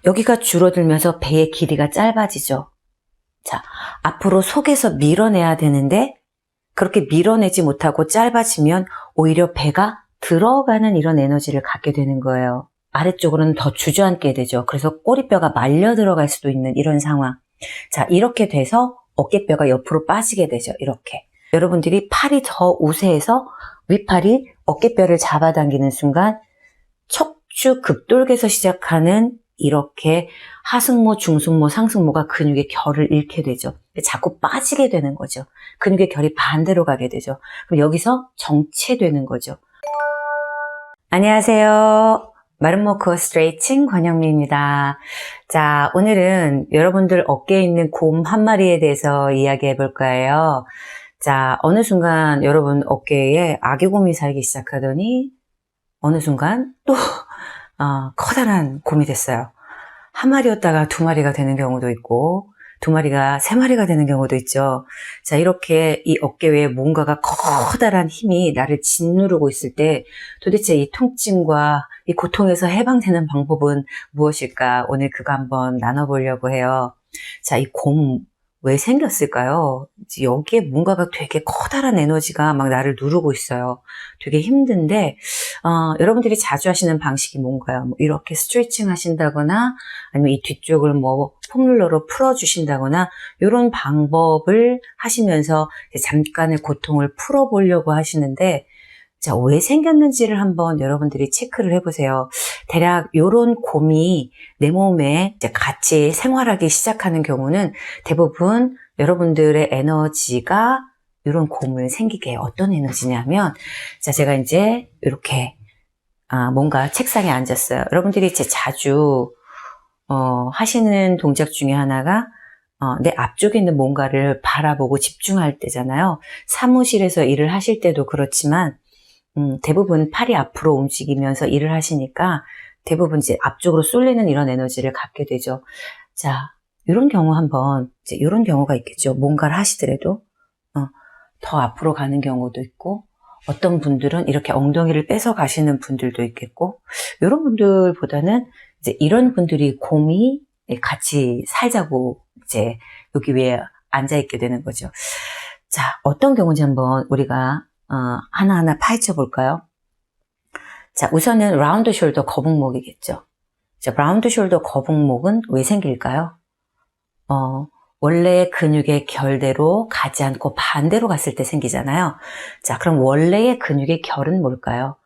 여기가 줄어들면서 배의 길이가 짧아지죠. 자, 앞으로 속에서 밀어내야 되는데 그렇게 밀어내지 못하고 짧아지면 오히려 배가 들어가는 이런 에너지를 갖게 되는 거예요. 아래쪽으로는 더 주저앉게 되죠. 그래서 꼬리뼈가 말려 들어갈 수도 있는 이런 상황. 자, 이렇게 돼서 어깨뼈가 옆으로 빠지게 되죠. 이렇게. 여러분들이 팔이 더 우세해서 윗팔이 어깨뼈를 잡아당기는 순간 척추 극돌개에서 시작하는 이렇게 하승모, 중승모, 상승모가 근육의 결을 잃게 되죠. 자꾸 빠지게 되는 거죠. 근육의 결이 반대로 가게 되죠. 그럼 여기서 정체되는 거죠. 안녕하세요. 마름모코어 스트레칭 권영미입니다. 자, 오늘은 여러분들 어깨에 있는 곰 한 마리에 대해서 이야기해 볼 거예요. 자, 어느 순간 여러분 어깨에 아기곰이 살기 시작하더니 어느 순간 또 커다란 곰이 됐어요. 한 마리였다가 두 마리가 되는 경우도 있고 두 마리가 세 마리가 되는 경우도 있죠. 자, 이렇게 이 어깨 위에 뭔가가 커다란 힘이 나를 짓누르고 있을 때 도대체 이 통증과 이 고통에서 해방되는 방법은 무엇일까? 오늘 그거 한번 나눠보려고 해요. 자, 이 곰 왜 생겼을까요? 여기에 뭔가가 되게 커다란 에너지가 막 나를 누르고 있어요. 되게 힘든데 여러분들이 자주 하시는 방식이 뭔가요? 뭐 이렇게 스트레칭 하신다거나 아니면 이 뒤쪽을 뭐 폼롤러로 풀어주신다거나 이런 방법을 하시면서 잠깐의 고통을 풀어보려고 하시는데 자, 왜 생겼는지를 한번 여러분들이 체크를 해보세요. 대략 이런 곰이 내 몸에 이제 같이 생활하기 시작하는 경우는 대부분 여러분들의 에너지가 이런 곰을 생기게 해요. 어떤 에너지냐면, 자, 제가 이제 이렇게 뭔가 책상에 앉았어요. 여러분들이 이제 자주 하시는 동작 중에 하나가 내 앞쪽에 있는 뭔가를 바라보고 집중할 때잖아요. 사무실에서 일을 하실 때도 그렇지만 대부분 팔이 앞으로 움직이면서 일을 하시니까 대부분 이제 앞쪽으로 쏠리는 이런 에너지를 갖게 되죠. 자, 이런 경우 한번, 이제 이런 경우가 있겠죠. 뭔가를 하시더라도, 더 앞으로 가는 경우도 있고, 어떤 분들은 이렇게 엉덩이를 뺏어 가시는 분들도 있겠고, 이런 분들보다는 이제 이런 분들이 곰이 같이 살자고 이제 여기 위에 앉아있게 되는 거죠. 자, 어떤 경우인지 한번 우리가 하나하나 파헤쳐 볼까요? 자, 우선은 라운드 숄더 거북목이겠죠. 자, 라운드 숄더 거북목은 왜 생길까요? 원래 근육의 결대로 가지 않고 반대로 갔을 때 생기잖아요. 자, 그럼 원래의 근육의 결은 뭘까요?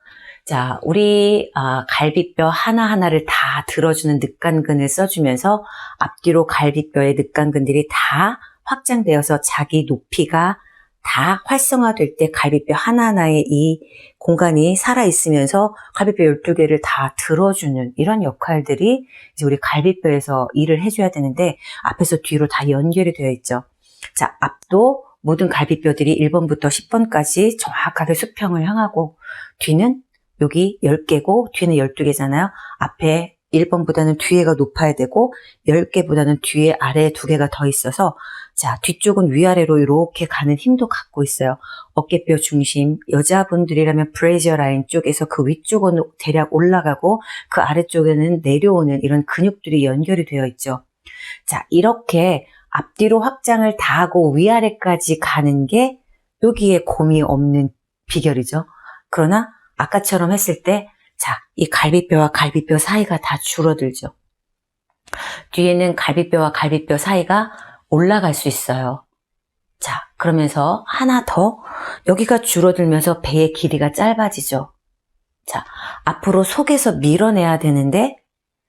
자, 우리 갈비뼈 하나하나를 다 들어주는 늑간근을 써주면서 앞뒤로 갈비뼈의 늑간근들이 다 확장되어서 자기 높이가 다 활성화될 때 갈비뼈 하나하나의 이 공간이 살아있으면서 갈비뼈 12개를 다 들어주는 이런 역할들이 이제 우리 갈비뼈에서 일을 해줘야 되는데 앞에서 뒤로 다 연결이 되어 있죠. 자, 앞도 모든 갈비뼈들이 1번부터 10번까지 정확하게 수평을 향하고 뒤는 여기 10개고 뒤는 12개잖아요. 앞에 1번보다는 뒤에가 높아야 되고 10개보다는 뒤에 아래에 2개가 더 있어서 자, 뒤쪽은 위아래로 이렇게 가는 힘도 갖고 있어요. 어깨뼈 중심, 여자분들이라면 브레이저 라인 쪽에서 그 위쪽은 대략 올라가고 그 아래쪽에는 내려오는 이런 근육들이 연결이 되어 있죠. 자, 이렇게 앞뒤로 확장을 다 하고 위아래까지 가는 게 여기에 곰이 없는 비결이죠. 그러나 아까처럼 했을 때 자, 이 갈비뼈와 갈비뼈 사이가 다 줄어들죠. 뒤에는 갈비뼈와 갈비뼈 사이가 올라갈 수 있어요. 자, 그러면서 하나 더 여기가 줄어들면서 배의 길이가 짧아지죠. 자, 앞으로 속에서 밀어내야 되는데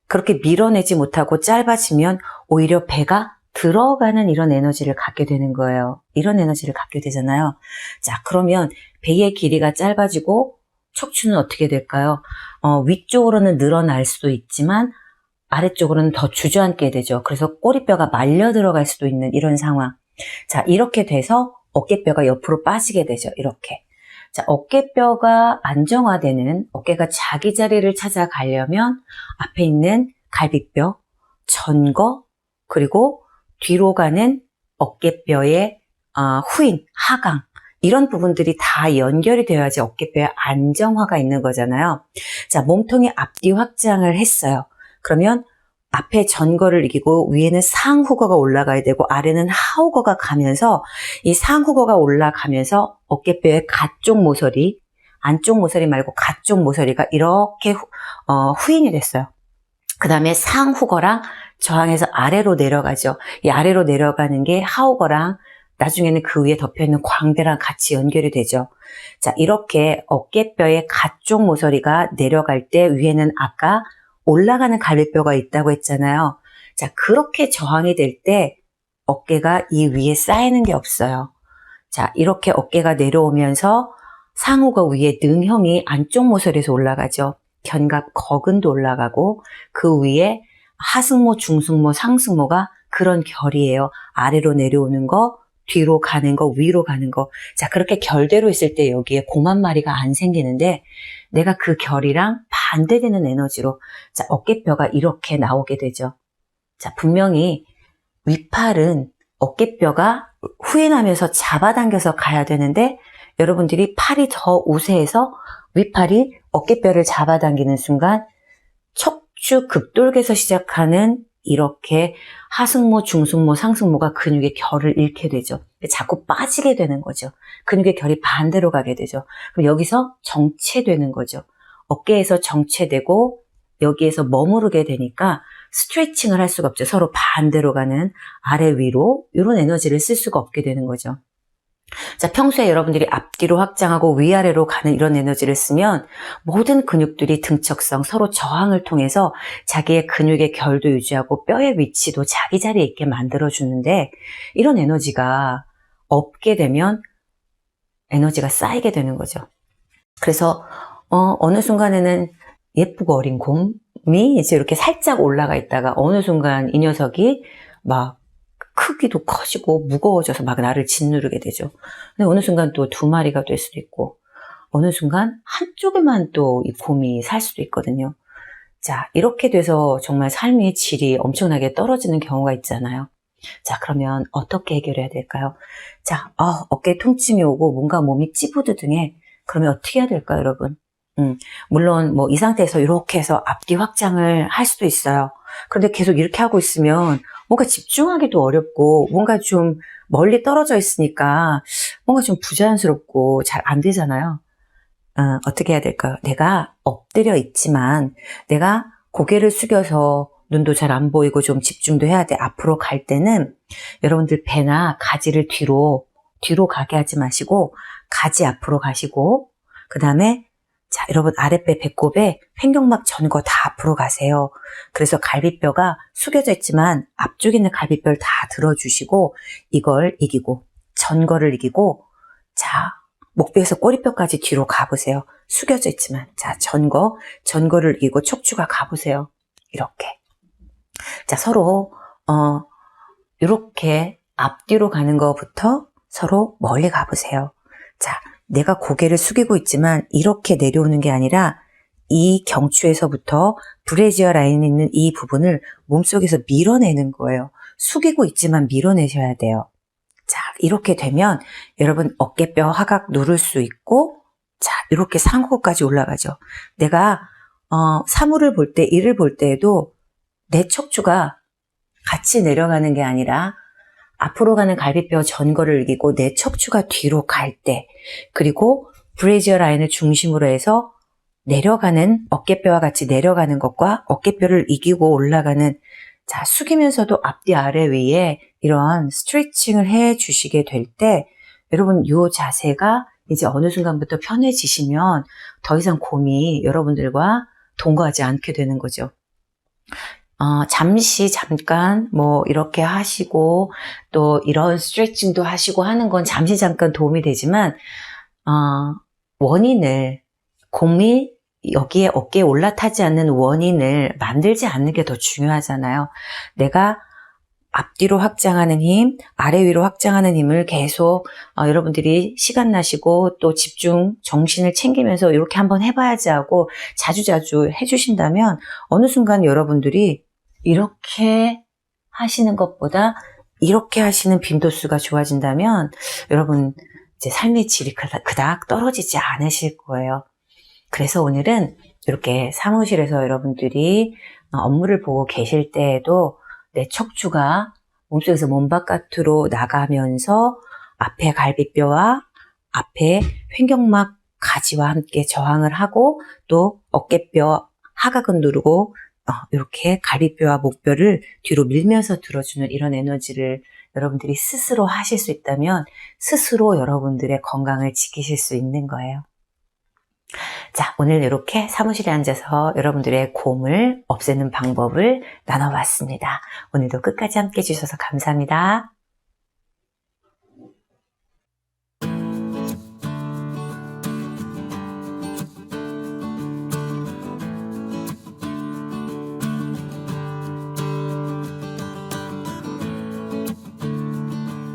그렇게 밀어내지 못하고 짧아지면 오히려 배가 들어가는 이런 에너지를 갖게 되는 거예요. 이런 에너지를 갖게 되잖아요. 자, 그러면 배의 길이가 짧아지고 척추는 어떻게 될까요? 위쪽으로는 늘어날 수도 있지만 아래쪽으로는 더 주저앉게 되죠. 그래서 꼬리뼈가 말려 들어갈 수도 있는 이런 상황. 자, 이렇게 돼서 어깨뼈가 옆으로 빠지게 되죠. 이렇게. 자, 어깨뼈가 안정화되는 어깨가 자기 자리를 찾아가려면 앞에 있는 갈비뼈, 전거, 그리고 뒤로 가는 어깨뼈의 후인, 하강. 이런 부분들이 다 연결이 되어야지 어깨뼈에 안정화가 있는 거잖아요. 자, 몸통이 앞뒤 확장을 했어요. 그러면 앞에 전거를 이기고 위에는 상후거가 올라가야 되고 아래는 하후거가 가면서 이 상후거가 올라가면서 어깨뼈의 가쪽 모서리, 안쪽 모서리 말고 가쪽 모서리가 이렇게 후인이 됐어요. 그 다음에 상후거랑 저항해서 아래로 내려가죠. 이 아래로 내려가는 게 하후거랑 나중에는 그 위에 덮여있는 광대랑 같이 연결이 되죠. 자, 이렇게 어깨뼈의 가쪽 모서리가 내려갈 때 위에는 아까 올라가는 갈비뼈가 있다고 했잖아요. 자, 그렇게 저항이 될 때 어깨가 이 위에 쌓이는 게 없어요. 자, 이렇게 어깨가 내려오면서 상후가 위에 능형이 안쪽 모서리에서 올라가죠. 견갑 거근도 올라가고 그 위에 하승모, 중승모, 상승모가 그런 결이에요. 아래로 내려오는 거, 뒤로 가는 거, 위로 가는 거. 자, 그렇게 결대로 있을 때 여기에 공 한 마리가 안 생기는데 내가 그 결이랑 반대되는 에너지로 자, 어깨뼈가 이렇게 나오게 되죠. 자, 분명히 윗팔은 어깨뼈가 후인하면서 잡아당겨서 가야 되는데 여러분들이 팔이 더 우세해서 윗팔이 어깨뼈를 잡아당기는 순간 척추 극돌개에서 시작하는 이렇게 하승모, 중승모, 상승모가 근육의 결을 잃게 되죠. 자꾸 빠지게 되는 거죠. 근육의 결이 반대로 가게 되죠. 그럼 여기서 정체되는 거죠. 어깨에서 정체되고 여기에서 머무르게 되니까 스트레칭을 할 수가 없죠. 서로 반대로 가는 아래 위로 이런 에너지를 쓸 수가 없게 되는 거죠. 자, 평소에 여러분들이 앞뒤로 확장하고 위아래로 가는 이런 에너지를 쓰면 모든 근육들이 등척성, 서로 저항을 통해서 자기의 근육의 결도 유지하고 뼈의 위치도 자기 자리에 있게 만들어주는데 이런 에너지가 없게 되면 에너지가 쌓이게 되는 거죠. 그래서 어느 순간에는 예쁘고 어린 곰이 이제 이렇게 살짝 올라가 있다가 어느 순간 이 녀석이 막 크기도 커지고 무거워져서 막 나를 짓누르게 되죠. 근데 어느 순간 또 두 마리가 될 수도 있고 어느 순간 한쪽에만 또 이 곰이 살 수도 있거든요. 자, 이렇게 돼서 정말 삶의 질이 엄청나게 떨어지는 경우가 있잖아요. 자, 그러면 어떻게 해결해야 될까요? 자, 어깨에 통증이 오고 뭔가 몸이 찌부드등해. 그러면 어떻게 해야 될까요, 여러분? 물론 뭐 이 상태에서 이렇게 해서 앞뒤 확장을 할 수도 있어요. 그런데 계속 이렇게 하고 있으면 뭔가 집중하기도 어렵고 뭔가 좀 멀리 떨어져 있으니까 뭔가 좀 부자연스럽고 잘 안 되잖아요. 어떻게 해야 될까요? 내가 엎드려 있지만 내가 고개를 숙여서 눈도 잘 안 보이고 좀 집중도 해야 돼. 앞으로 갈 때는 여러분들 배나 가지를 뒤로 가게 하지 마시고 가지 앞으로 가시고 그 다음에 자, 여러분 아랫배 배꼽에 횡격막 전거 다 앞으로 가세요. 그래서 갈비뼈가 숙여져 있지만 앞쪽에 있는 갈비뼈를 다 들어주시고 이걸 이기고 전거를 이기고 자, 목뼈에서 꼬리뼈까지 뒤로 가보세요. 숙여져 있지만 자, 전거를 이기고 척추가 가보세요. 이렇게. 자, 서로 이렇게 앞뒤로 가는 것부터 서로 멀리 가보세요. 자, 내가 고개를 숙이고 있지만 이렇게 내려오는 게 아니라 이 경추에서부터 브래지어 라인에 있는 이 부분을 몸속에서 밀어내는 거예요. 숙이고 있지만 밀어내셔야 돼요. 자, 이렇게 되면 여러분 어깨뼈 하각 누를 수 있고 자, 이렇게 상고까지 올라가죠. 내가 사물을 볼 때, 일을 볼 때에도 내 척추가 같이 내려가는 게 아니라 앞으로 가는 갈비뼈 전거를 이기고 내 척추가 뒤로 갈 때 그리고 브래지어 라인을 중심으로 해서 내려가는 어깨뼈와 같이 내려가는 것과 어깨뼈를 이기고 올라가는 자, 숙이면서도 앞뒤 아래 위에 이런 스트레칭을 해 주시게 될 때 여러분 이 자세가 이제 어느 순간부터 편해지시면 더 이상 곰이 여러분들과 동거하지 않게 되는 거죠. 잠깐 뭐 이렇게 하시고 또 이런 스트레칭도 하시고 하는 건 잠시 잠깐 도움이 되지만 원인을 곰이 여기에 어깨에 올라타지 않는 원인을 만들지 않는 게 더 중요하잖아요. 내가 앞뒤로 확장하는 힘, 아래 위로 확장하는 힘을 계속 여러분들이 시간 나시고 또 집중, 정신을 챙기면서 이렇게 한번 해봐야지 하고 자주자주 해주신다면 어느 순간 여러분들이 이렇게 하시는 것보다 이렇게 하시는 빈도수가 좋아진다면 여러분 이제 삶의 질이 그닥 떨어지지 않으실 거예요. 그래서 오늘은 이렇게 사무실에서 여러분들이 업무를 보고 계실 때에도 내 척추가 몸속에서 몸 바깥으로 나가면서 앞에 갈비뼈와 앞에 횡격막 가지와 함께 저항을 하고 또 어깨뼈 하각은 누르고 이렇게 갈비뼈와 목뼈를 뒤로 밀면서 들어주는 이런 에너지를 여러분들이 스스로 하실 수 있다면 스스로 여러분들의 건강을 지키실 수 있는 거예요. 자, 오늘 이렇게 사무실에 앉아서 여러분들의 곰을 없애는 방법을 나눠봤습니다. 오늘도 끝까지 함께 해주셔서 감사합니다.